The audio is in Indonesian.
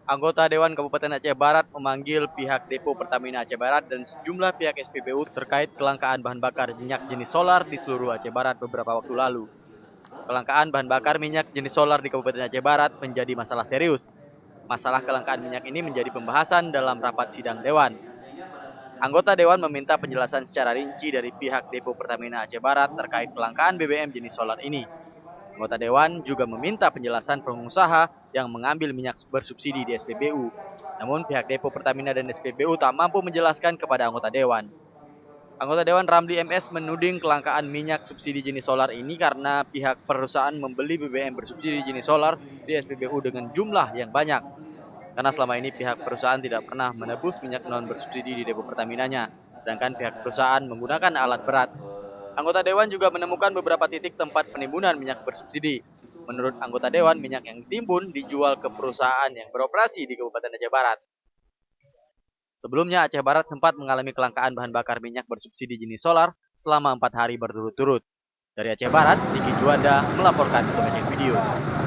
Anggota Dewan Kabupaten Aceh Barat memanggil pihak Depo Pertamina Aceh Barat dan sejumlah pihak SPBU terkait kelangkaan bahan bakar minyak jenis solar di seluruh Aceh Barat beberapa waktu lalu. Kelangkaan bahan bakar minyak jenis solar di Kabupaten Aceh Barat menjadi masalah serius. Masalah kelangkaan minyak ini menjadi pembahasan dalam rapat sidang Dewan. Anggota Dewan meminta penjelasan secara rinci dari pihak Depo Pertamina Aceh Barat terkait kelangkaan BBM jenis solar ini. Anggota Dewan juga meminta penjelasan pengusaha yang mengambil minyak bersubsidi di SPBU. Namun pihak Depo Pertamina dan SPBU tak mampu menjelaskan kepada anggota Dewan. Anggota Dewan Ramli MS menuding kelangkaan minyak subsidi jenis solar ini karena pihak perusahaan membeli BBM bersubsidi jenis solar di SPBU dengan jumlah yang banyak. Karena selama ini pihak perusahaan tidak pernah menebus minyak non bersubsidi di depo Pertaminanya, sedangkan pihak perusahaan menggunakan alat berat. Anggota Dewan juga menemukan beberapa titik tempat penimbunan minyak bersubsidi. Menurut anggota Dewan, minyak yang ditimbun dijual ke perusahaan yang beroperasi di Kabupaten Aceh Barat. Sebelumnya, Aceh Barat sempat mengalami kelangkaan bahan bakar minyak bersubsidi jenis solar selama 4 hari berturut-turut. Dari Aceh Barat, Diki Juanda melaporkan untuk Video.